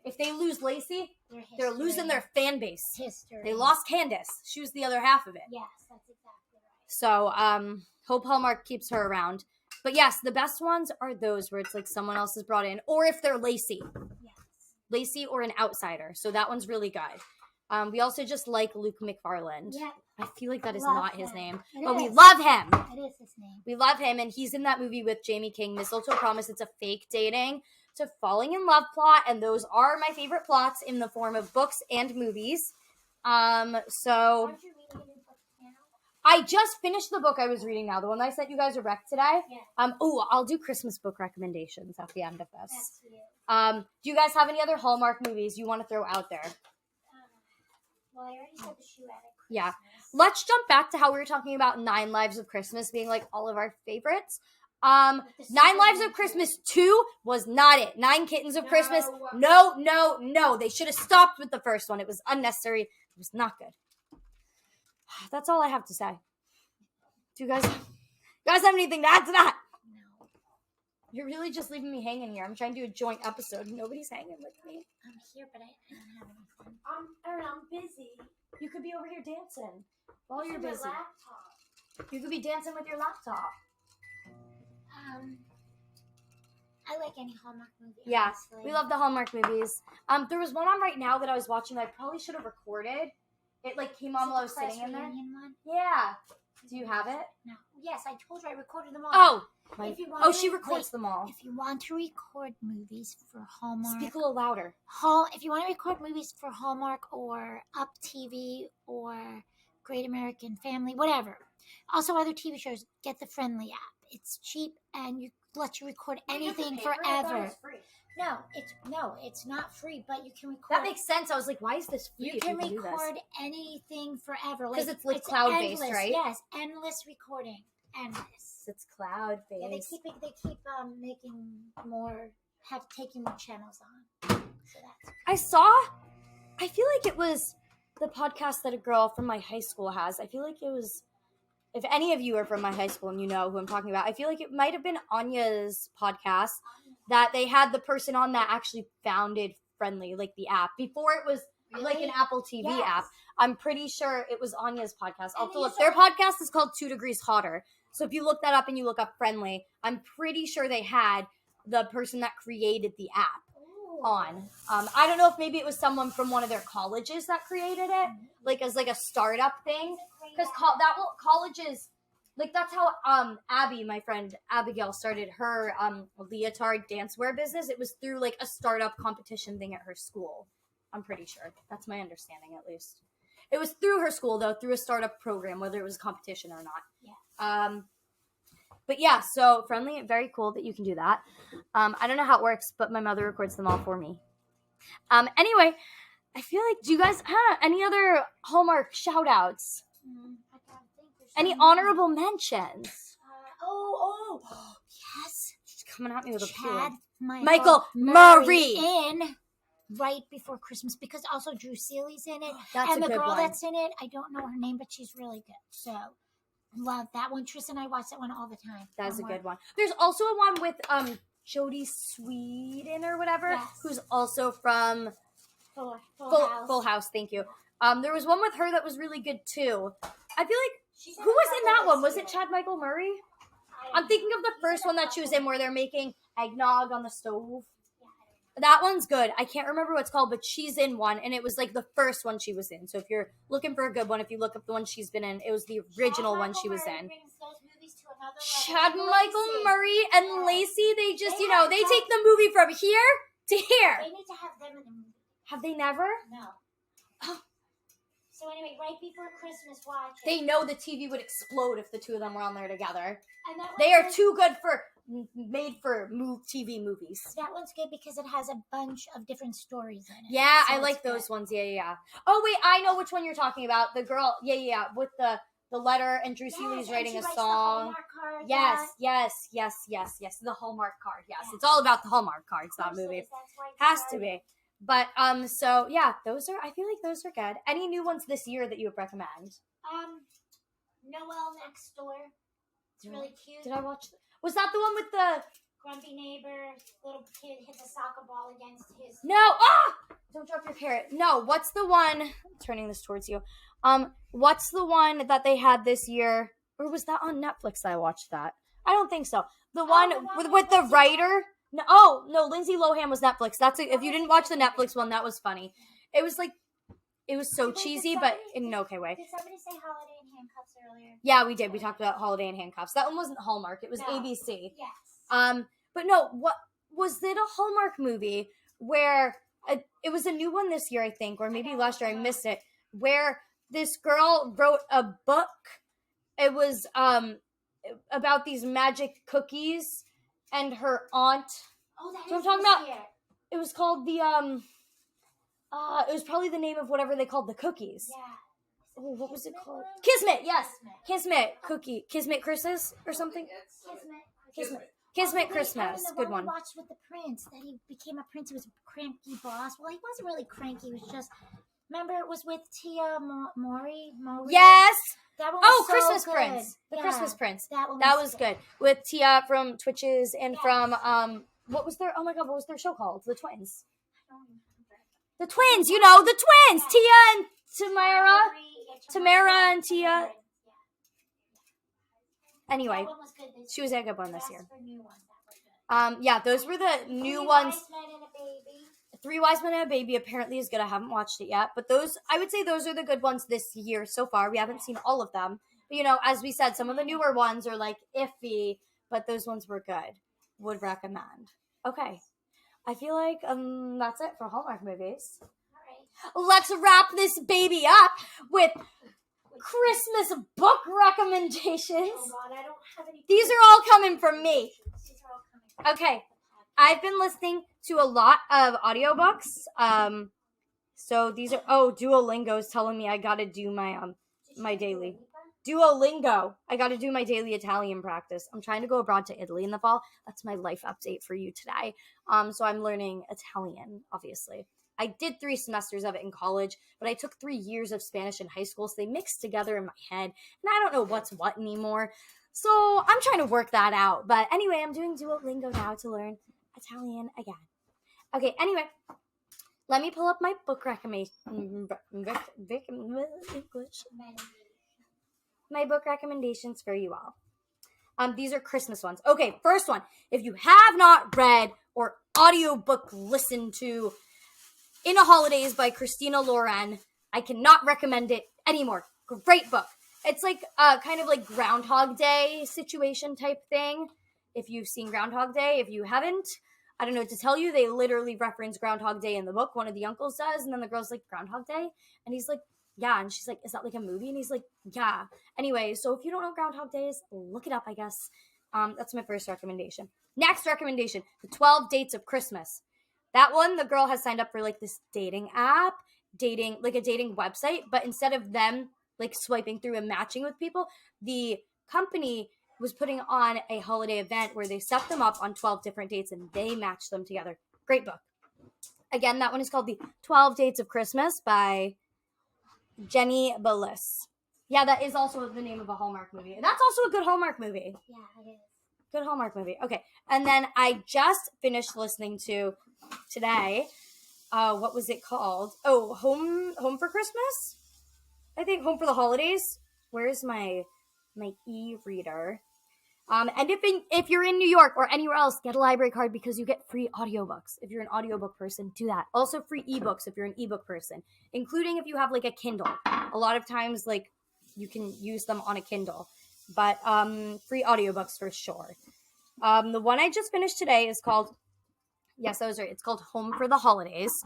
Speaker 1: If they lose Lacey, they're losing their fan base.
Speaker 2: History.
Speaker 1: They lost Candace. She was the other half of it.
Speaker 2: Yes, that's exactly right.
Speaker 1: So, hope Hallmark keeps her around. But yes, the best ones are those where it's like someone else is brought in, or if they're Lacey.
Speaker 2: Yes.
Speaker 1: Lacey or an outsider. So that one's really good. We also just like Luke McFarland.
Speaker 2: Yeah.
Speaker 1: I feel like that is
Speaker 2: Love
Speaker 1: not his
Speaker 2: him.
Speaker 1: name.
Speaker 2: It
Speaker 1: But we
Speaker 2: is.
Speaker 1: love him.
Speaker 2: It is his name.
Speaker 1: We love him, and he's in that movie with Jamie King, Mistletoe Promise. It's a fake dating to falling in love plot, and those are my favorite plots in the form of books and movies. So
Speaker 2: Aren't you reading a new book now?
Speaker 1: I just finished the book I was reading now, the one that I sent you guys a rec today.
Speaker 2: Yeah.
Speaker 1: I'll do Christmas book recommendations at the end of this.
Speaker 2: That's you.
Speaker 1: Do you guys have any other Hallmark movies you want to throw out there?
Speaker 2: Well, I already said the shoe attic.
Speaker 1: Yeah. Let's jump back to how we were talking about 9 Lives of Christmas being like all of our favorites. 9 Lives of Christmas 2 was not it. 9 Kittens of Christmas. No. They should have stopped with the first one. It was unnecessary. It was not good. That's all I have to say. Do you guys have anything to add to that?
Speaker 2: No.
Speaker 1: You're really just leaving me hanging here. I'm trying to do a joint episode. Nobody's hanging with me.
Speaker 2: I'm here, but I don't have anything. Erin, I'm busy.
Speaker 1: You could be over here dancing while you're
Speaker 2: Using my
Speaker 1: busy.
Speaker 2: laptop.
Speaker 1: You could be dancing with your laptop.
Speaker 2: I like any Hallmark movie.
Speaker 1: Yeah,
Speaker 2: honestly.
Speaker 1: we love the Hallmark movies. There was one on right now that I was watching that I probably should have recorded. It like came on
Speaker 2: Is it
Speaker 1: while I
Speaker 2: the
Speaker 1: was sitting
Speaker 2: class
Speaker 1: in there.
Speaker 2: reunion one?
Speaker 1: Yeah. Do you have it?
Speaker 2: No. Yes, I told you I recorded them all.
Speaker 1: Oh.
Speaker 2: If you want
Speaker 1: She
Speaker 2: to-
Speaker 1: records
Speaker 2: wait,
Speaker 1: them all.
Speaker 2: If you want to record movies for Hallmark,
Speaker 1: Speak a little louder.
Speaker 2: if you want to record movies for Hallmark or Up TV or Great American Family, whatever. Also, other TV shows, get the Friendly app. It's cheap and you let you record anything forever. No, it's not free, but you can record.
Speaker 1: That makes sense. I was like, why is this free?
Speaker 2: You can
Speaker 1: if do this?
Speaker 2: record anything forever.
Speaker 1: Because it's like cloud-based,
Speaker 2: endless,
Speaker 1: right?
Speaker 2: Yes, endless recording, endless.
Speaker 1: It's cloud based.
Speaker 2: Yeah, they keep making more, taking more channels on. So that's.
Speaker 1: I feel like it was the podcast that a girl from my high school has. I feel like it was, if any of you are from my high school and you know who I'm talking about, I feel like it might have been Anya's podcast that they had the person on that actually founded Friendly, like the app. Before it was like an Apple TV
Speaker 2: Yes.
Speaker 1: app. I'm pretty sure it was Anya's podcast. I'll have to
Speaker 2: And
Speaker 1: look. Their podcast is called 2 Degrees Hotter. So if you look that up and you look up Friendly, I'm pretty sure they had the person that created the app on. I don't know if maybe it was someone from one of their colleges that created it, like as like a startup thing. Because colleges, like that's how Abby, my friend Abigail, started her leotard dancewear business. It was through like a startup competition thing at her school. I'm pretty sure. That's my understanding, at least. It was through her school, though, through a startup program, whether it was a competition or not.
Speaker 2: Yeah.
Speaker 1: But yeah, so Friendly, very cool that you can do that. I don't know how it works, but my mother records them all for me. Anyway, I feel like, do you guys have any other Hallmark shout-outs?
Speaker 2: I gotta think. There's
Speaker 1: Any
Speaker 2: so many.
Speaker 1: honorable mentions?
Speaker 2: Yes.
Speaker 1: She's coming at me with a
Speaker 2: Chad
Speaker 1: Michael Murray.
Speaker 2: in right before Christmas, because also Drew Seeley's in it.
Speaker 1: That's
Speaker 2: and
Speaker 1: a
Speaker 2: the
Speaker 1: good
Speaker 2: girl
Speaker 1: one.
Speaker 2: that's in it, I don't know her name, but she's really good. So love that one. Tristan and I watch that one all the time.
Speaker 1: That's a good one. There's also a one with Jodie Sweetin or whatever,
Speaker 2: Yes.
Speaker 1: who's also from
Speaker 2: Full House.
Speaker 1: Full House. Thank you. There was one with her that was really good too. I feel like
Speaker 2: She's
Speaker 1: who was in that one? Was
Speaker 2: this
Speaker 1: it
Speaker 2: year.
Speaker 1: Chad Michael Murray? I'm thinking of the first one that she was in where they're making eggnog on the stove. That one's good. I can't remember what it's called, but she's in one, and it was like the first one she was in. So if you're looking for a good one, if you look up the one she's been in, it was the original one she was in.
Speaker 2: Brings those movies to
Speaker 1: Chad Michael Murray and Lacey, they just, they take the movie from here to here.
Speaker 2: They need to have them in the movie.
Speaker 1: Have they never?
Speaker 2: No. So anyway, right before Christmas, watch it.
Speaker 1: They know the TV would explode if the two of them were on there together.
Speaker 2: And that
Speaker 1: They are
Speaker 2: one's
Speaker 1: too good made for TV movies.
Speaker 2: That one's good because it has a bunch of different stories in it.
Speaker 1: Yeah,
Speaker 2: So
Speaker 1: I
Speaker 2: it's
Speaker 1: like
Speaker 2: good.
Speaker 1: those ones. Yeah. Oh wait, I know which one you're talking about. The girl, yeah, with the letter and Drew Seeley's
Speaker 2: and
Speaker 1: writing
Speaker 2: she
Speaker 1: a
Speaker 2: writes the
Speaker 1: song.
Speaker 2: Hallmark card,
Speaker 1: Yes. The Hallmark card. Yes, it's all about the Hallmark cards. That movie has to be. But so yeah, I feel like those are good. Any new ones this year that you would recommend?
Speaker 2: Noel Next Door. It's really cute.
Speaker 1: Did I watch? Was that the one with the?
Speaker 2: Grumpy neighbor, little kid hit the soccer ball against his.
Speaker 1: No! Ah! Don't drop your carrot. No, what's the one? I'm turning this towards you. What's the one that they had this year? Or was that on Netflix that I watched that? I don't think so. The one with the writer. No, Lindsay Lohan was Netflix. If you didn't watch the Netflix one, that was funny. It was so cheesy, but in an okay way.
Speaker 2: Did somebody say Holiday in Handcuffs earlier?
Speaker 1: Yeah, we did. We talked about Holiday in Handcuffs. That one wasn't Hallmark. It was ABC.
Speaker 2: Yes.
Speaker 1: But no, what was it? A Hallmark movie where it was a new one this year, I think, or maybe last year. I missed it. Where this girl wrote a book. It was about these magic cookies and her aunt.
Speaker 2: Oh, that
Speaker 1: So I'm
Speaker 2: is
Speaker 1: talking
Speaker 2: this
Speaker 1: about.
Speaker 2: year.
Speaker 1: It was called the it was probably the name of whatever they called the cookies.
Speaker 2: Yeah.
Speaker 1: Oh, what was it called?
Speaker 2: Kismet?
Speaker 1: Kismet, yes. Kismet Christmas or something? Kismet Christmas.
Speaker 2: The
Speaker 1: Good
Speaker 2: one.
Speaker 1: one.
Speaker 2: We watched with the prince, that he became a prince. He was a cranky boss. Well, he wasn't really cranky. He was just. Remember, it was with Tia Mowry.
Speaker 1: Yes.
Speaker 2: That one was
Speaker 1: Oh,
Speaker 2: so
Speaker 1: Christmas
Speaker 2: good.
Speaker 1: Prince. The
Speaker 2: Yeah,
Speaker 1: Christmas Prince.
Speaker 2: That one
Speaker 1: That was good. With Tia from Twitches and
Speaker 2: Yes.
Speaker 1: from what was their what was their show called? The Twins.
Speaker 2: I don't remember.
Speaker 1: The Twins, the Twins.
Speaker 2: Yeah.
Speaker 1: Tia and Tamara.
Speaker 2: Mowry,
Speaker 1: Tamara and Tia.
Speaker 2: Yeah.
Speaker 1: Anyway,
Speaker 2: That one was good this
Speaker 1: she was a good one this
Speaker 2: That's
Speaker 1: year.
Speaker 2: for new ones that were good.
Speaker 1: Yeah, those were the new
Speaker 2: Three
Speaker 1: ones.
Speaker 2: Wise Men and a Baby.
Speaker 1: Three Wise Men and a Baby apparently is good. I haven't watched it yet, but I would say those are the good ones this year so far. We haven't seen all of them. But, as we said, some of the newer ones are iffy, but those ones were good. Would recommend. Okay. I feel like that's it for Hallmark movies.
Speaker 2: All right.
Speaker 1: Let's wrap this baby up with Christmas book recommendations.
Speaker 2: Oh God, I don't have any.
Speaker 1: These are all coming from me.
Speaker 2: These are all coming.
Speaker 1: Okay. I've been listening to a lot of audiobooks. So these are Duolingo is telling me I gotta do my daily. Duolingo. I gotta do my daily Italian practice. I'm trying to go abroad to Italy in the fall. That's my life update for you today. So I'm learning Italian, obviously. I did 3 semesters of it in college, but I took 3 years of Spanish in high school, so they mixed together in my head, and I don't know what's what anymore. So I'm trying to work that out. But anyway, I'm doing Duolingo now to learn Italian again. Okay, anyway, let me pull up my book my book recommendations for you all. These are Christmas ones. Okay, first one. If you have not read or audiobook listened to In a Holidays by Christina Loren, I cannot recommend it anymore. Great book. It's kind of like Groundhog Day situation type thing. If you've seen Groundhog Day, if you haven't, I don't know what to tell you. They literally reference Groundhog Day in the book. One of the uncles does, and then the girl's like, Groundhog Day? And he's like, yeah. And she's like, is that like a movie? And he's like, yeah. Anyway, so if you don't know Groundhog Day is, look it up, I guess. That's my first recommendation. Next recommendation, The 12 Dates of Christmas. That one, the girl has signed up for this dating app, a dating website, but instead of them swiping through and matching with people, the company was putting on a holiday event where they set them up on 12 different dates and they matched them together. Great book. Again, that one is called The 12 Dates of Christmas by Jenny Bellis. Yeah, that is also the name of a Hallmark movie. That's also a good Hallmark movie.
Speaker 2: Yeah, it is.
Speaker 1: Good Hallmark movie. Okay. And then I just finished listening to today, what was it called? Oh, Home for Christmas? I think Home for the Holidays. Where's my e-reader? And if you're in New York or anywhere else, get a library card because you get free audiobooks. If you're an audiobook person, do that. Also free ebooks if you're an ebook person, including if you have a Kindle. A lot of times you can use them on a Kindle. but free audiobooks for sure. The one I just finished today is called, yes, I was right, it's called Home for the Holidays.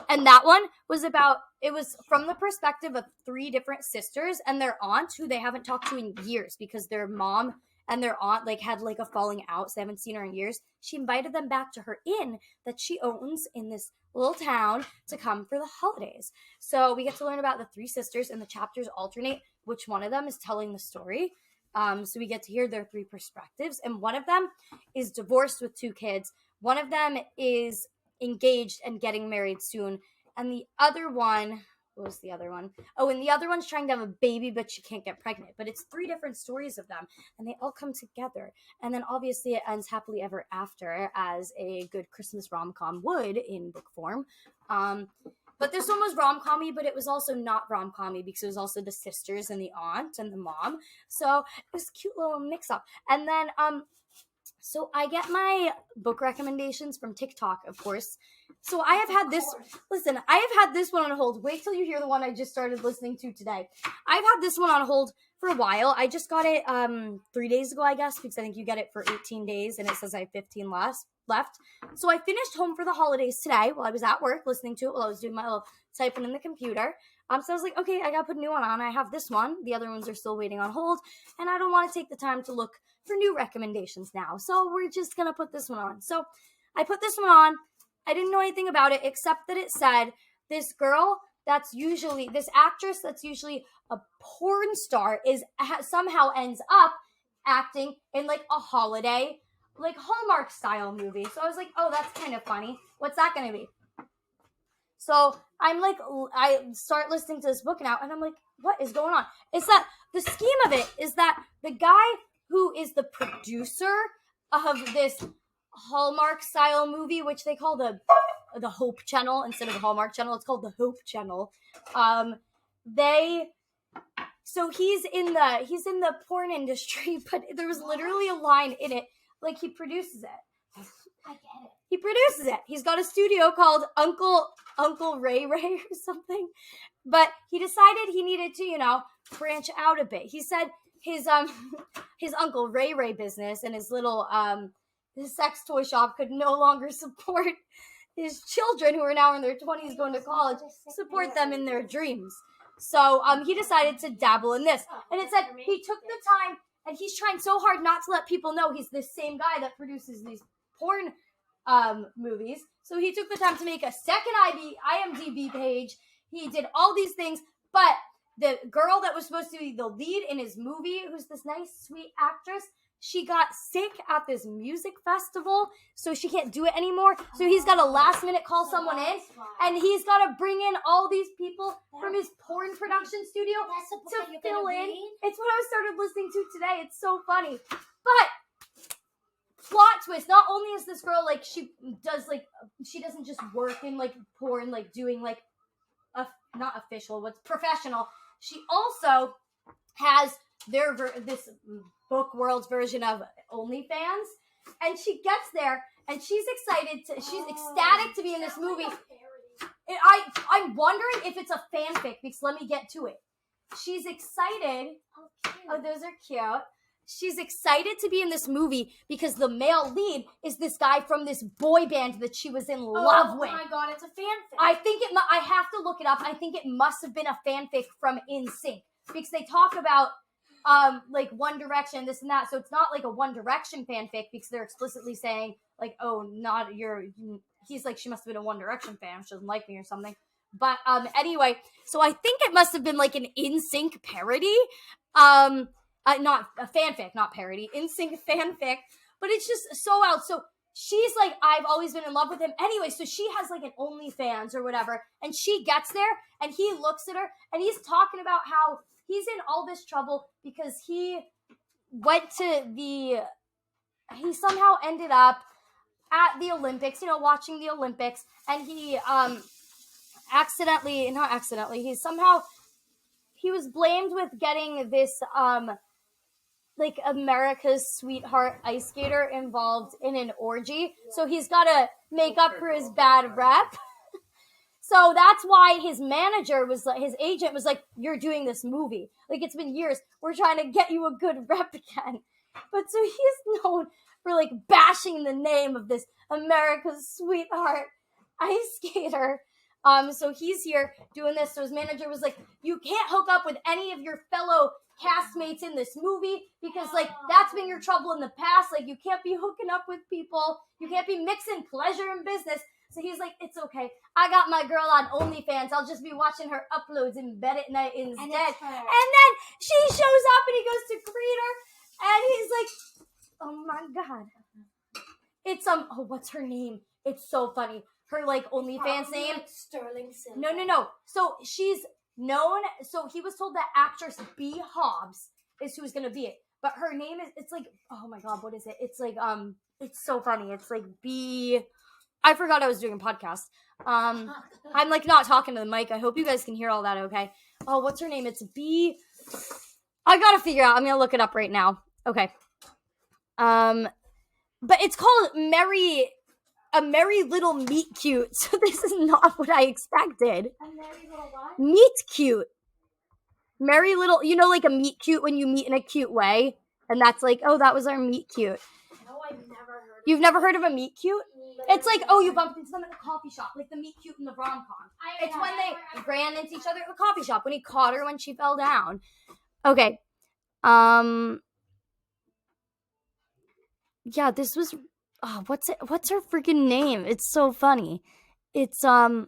Speaker 1: And that one was it was from the perspective of 3 different sisters and their aunt who they haven't talked to in years because their mom and their aunt like had like a falling out, so they haven't seen her in years. She invited them back to her inn that she owns in this little town to come for the holidays. So we get to learn about the 3 sisters, and the chapters alternate which one of them is telling the story. So we get to hear their 3 perspectives, and one of them is divorced with 2 kids. One of them is engaged and getting married soon, and the other one, what was the other one? Oh, and the other one's trying to have a baby, but she can't get pregnant. But it's 3 different stories of them, and they all come together. And then obviously it ends happily ever after, as a good Christmas rom-com would in book form. But this one was rom-com-y, but it was also not rom-com-y because it was also the sisters and the aunt and the mom. So it was a cute little mix-up. And then, so I get my book recommendations from TikTok, of course. So I have had this, listen, I have had this one on hold. Wait till you hear the one I just started listening to today. I've had this one on hold for a while. I just got it 3 days ago, I guess, because I think you get it for 18 days and it says I have 15 left. So I finished Home for the Holidays today while I was at work listening to it while I was doing my little typing in the computer. So I was like, okay, I gotta put a new one on. I have this one. The other ones are still waiting on hold, and I don't want to take the time to look for new recommendations now. So we're just gonna put this one on. So I put this one on. I didn't know anything about it except that it said this actress that's usually a porn star somehow ends up acting in like a holiday, like Hallmark style movie. So I was like, oh, that's kind of funny. What's that gonna be? So I'm like, I start listening to this book now, and I'm like, what is going on? It's that the scheme of it is that the guy who is the producer of this Hallmark style movie, which they call the Hope Channel instead of the Hallmark Channel, it's called the Hope Channel. So he's in the porn industry, but there was literally a line in it, like he produces it.
Speaker 2: I get it.
Speaker 1: He produces it. He's got a studio called Uncle Ray Ray or something. But he decided he needed to, branch out a bit. He said his Uncle Ray Ray business and his little his sex toy shop could no longer support his children who are now in their 20s going to college, support them in their dreams. So he decided to dabble in this. And it said he took the time, and he's trying so hard not to let people know he's the same guy that produces these porn movies. So he took the time to make a second IMDb page. He did all these things, but the girl that was supposed to be the lead in his movie, who's this nice, sweet actress, she got sick at this music festival, so she can't do it anymore. So he's got to last minute call someone in, and he's got to bring in all these people from his porn production studio to fill in. It's what I started listening to today. It's so funny. But plot twist, not only is this girl like she doesn't just work in like porn, like doing like not official, what's professional. She also has this book world's version of OnlyFans, and she gets there and she's ecstatic to be in this movie. I'm wondering if it's a fanfic, because let me get to it. She's excited. Oh, those are cute. She's excited to be in this movie because the male lead is this guy from this boy band that she was in love with.
Speaker 2: Oh my god, it's a fanfic.
Speaker 1: I have to look it up. I think it must have been a fanfic from NSYNC, because they talk about like One Direction, this and that. So it's not like a One Direction fanfic, because they're explicitly saying like, oh, he's like, she must have been a One Direction fan. She doesn't like me or something. But anyway, so I think it must have been like an NSYNC parody. Not a fanfic, not parody, NSYNC fanfic, but it's just so out. So she's like, I've always been in love with him. Anyway, so she has like an OnlyFans or whatever, and she gets there, and he looks at her, and he's talking about how he's in all this trouble because he somehow ended up at the Olympics, watching the Olympics, and he he was blamed with getting this like America's sweetheart ice skater involved in an orgy. So he's got to make up for his bad rep. So that's why his manager was like, his agent was like, you're doing this movie. Like, it's been years. We're trying to get you a good rep again. But so he's known for like bashing the name of this America's sweetheart ice skater. So he's here doing this. So his manager was like, you can't hook up with any of your fellow castmates in this movie because like that's been your trouble in the past. Like you can't be hooking up with people. You can't be mixing pleasure and business. So he's like, it's okay. I got my girl on OnlyFans. I'll just be watching her uploads in bed at night instead. And then she shows up and he goes to greet her and he's like, oh my God. It's what's her name? It's so funny. Her like OnlyFans name.
Speaker 2: Like Sterling Silver.
Speaker 1: No. So she's known. So he was told that actress B. Hobbs is who's gonna be it. But her name is. It's like, oh my God, what is it? It's like It's so funny. It's like B. I forgot I was doing a podcast. I'm like not talking to the mic. I hope you guys can hear all that. Okay. Oh, what's her name? It's B. I gotta figure out. I'm gonna look it up right now. Okay. But it's called a Merry Little Meet Cute. So this is not what I expected.
Speaker 2: A merry little what?
Speaker 1: Meet Cute. Merry Little, like a meet cute when you meet in a cute way. And that's like, oh, that was our meet cute.
Speaker 2: No, I've never heard of
Speaker 1: You've never heard of a meet cute? It's like, oh, you bumped into them at the coffee shop, like the meet cute and the rom-com. It's when they ran into each other at the coffee shop, when he caught her when she fell down. Okay. Yeah, this was, what's her freaking name? It's so funny. It's, hang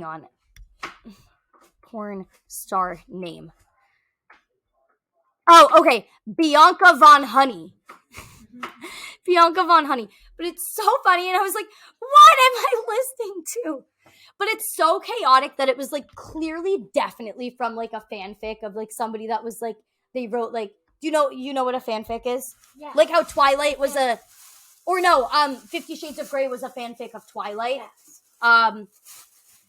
Speaker 1: on. Porn star name. Oh, okay. Bianca Von Honey. Bianca Von Honey. But it's so funny, and I was like, what am I listening to? But it's so chaotic that it was, like, clearly, definitely from, like, a fanfic of, like, somebody that was, like, they wrote, like, you know what a fanfic is?
Speaker 2: Yeah.
Speaker 1: Like how Twilight was 50 Shades of Grey was a fanfic of Twilight.
Speaker 2: Yes.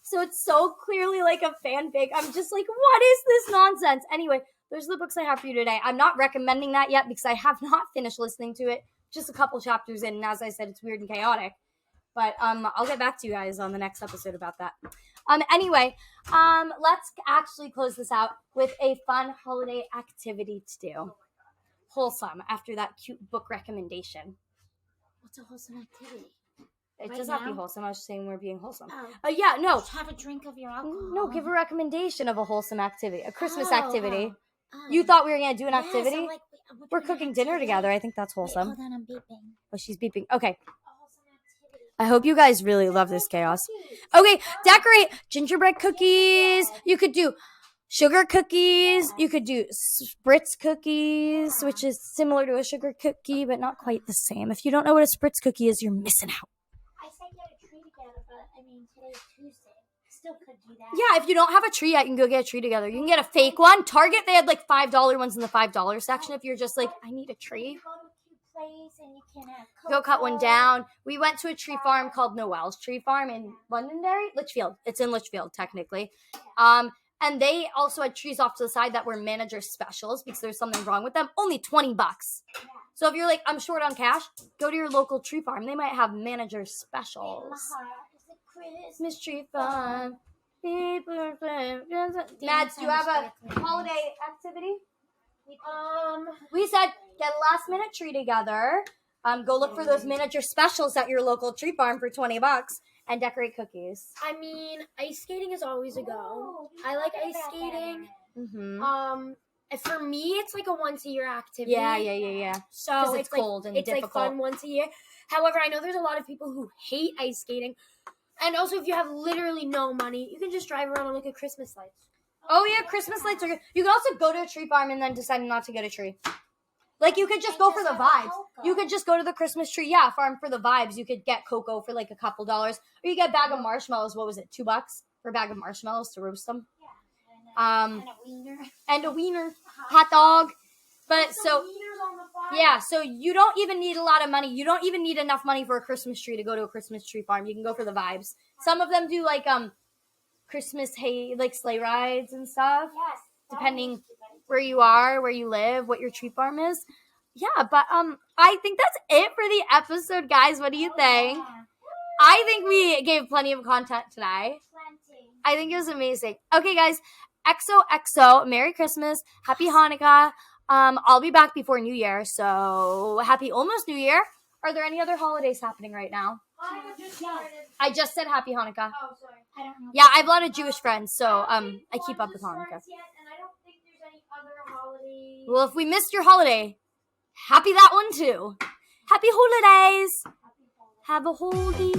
Speaker 1: So it's so clearly, like, a fanfic. I'm just like, what is this nonsense? Anyway, those are the books I have for you today. I'm not recommending that yet because I have not finished listening to it. Just a couple chapters in, and as I said, it's weird and chaotic. But I'll get back to you guys on the next episode about that. Anyway, let's actually close this out with a fun holiday activity to do. Wholesome, after that cute book recommendation.
Speaker 2: What's a wholesome activity?
Speaker 1: It
Speaker 2: Right
Speaker 1: does not be
Speaker 2: now?
Speaker 1: wholesome. I was just saying we're being wholesome.
Speaker 2: Oh.
Speaker 1: Yeah, no.
Speaker 2: Just have a drink of your alcohol.
Speaker 1: No, give a recommendation of a wholesome activity. A Christmas
Speaker 2: Oh,
Speaker 1: activity.
Speaker 2: oh.
Speaker 1: You thought we were going to do an
Speaker 2: Yes,
Speaker 1: activity?
Speaker 2: I'm like,
Speaker 1: We're
Speaker 2: doing an
Speaker 1: cooking dinner
Speaker 2: activity.
Speaker 1: together. I think that's
Speaker 2: Wait,
Speaker 1: wholesome.
Speaker 2: hold on, I'm beeping.
Speaker 1: Oh, she's beeping. Okay.
Speaker 2: A wholesome activity.
Speaker 1: I hope you guys really love this chaos. Okay, decorate gingerbread cookies. You could do sugar cookies. You could do spritz cookies, which is similar to a sugar cookie, but not quite the same. If you don't know what a spritz cookie is, you're missing out.
Speaker 2: I said get a tree together, but I mean, today's Tuesday. Still could do that.
Speaker 1: Yeah, if you don't have a tree yet, you can go get a tree together. You can get a fake one. Target, they had like $5 ones in the $5 section if you're just like, I need a tree.
Speaker 2: You go to a cute place and you can
Speaker 1: Go cut one down. We went to a tree farm called Noel's Tree Farm in Londonderry, Litchfield. It's in Litchfield, technically. And they also had trees off to the side that were manager specials because there's something wrong with them. Only $20. So if you're like, I'm short on cash, go to your local tree farm. They might have manager specials. Christmas tree farm. Mads, do you have a holiday activity? We said get a last minute tree together. Go look for those manager specials at your local tree farm for $20 and decorate cookies.
Speaker 5: I mean, ice skating is always a go. I like ice skating.
Speaker 1: Mm-hmm.
Speaker 5: For me, it's like a once a year activity.
Speaker 1: Yeah.
Speaker 5: So
Speaker 1: 'Cause it's
Speaker 5: like,
Speaker 1: cold and
Speaker 5: it's
Speaker 1: difficult.
Speaker 5: like fun once a year. However, I know there's a lot of people who hate ice skating. And also, if you have literally no money, you can just drive around and look at Christmas lights.
Speaker 1: Oh yeah, Christmas lights are good. You can also go to a tree farm and then decide not to get a tree. Like you could just go for the vibes. You could just go to the Christmas tree, farm for the vibes. You could get cocoa for like a couple dollars, or you get a bag of marshmallows. What was it, $2 for a bag of marshmallows to roast them?
Speaker 2: And a wiener.
Speaker 1: And a wiener, hot dog. But so so you don't even need a lot of money. You don't even need enough money for a Christmas tree to go to a Christmas tree farm. You can go for the vibes. Some of them do like Christmas like sleigh rides and stuff.
Speaker 2: Yes.
Speaker 1: Depending where you are, where you live, what your tree farm is. Yeah, but I think that's it for the episode, guys. What do you think? I think we gave plenty of content today.
Speaker 2: Plenty.
Speaker 1: I think it was amazing. Okay, guys. XOXO. Merry Christmas. Happy Hanukkah. I'll be back before New Year, so happy almost New Year. Are there any other holidays happening right now? I just said happy Hanukkah.
Speaker 5: Oh, sorry.
Speaker 2: I don't know.
Speaker 1: Yeah, I have a lot of Jewish friends, so I keep up with Hanukkah.
Speaker 5: Yet, and I don't think there's any other holidays.
Speaker 1: Well, if we missed your holiday, happy that one too. Happy holidays. Have a holy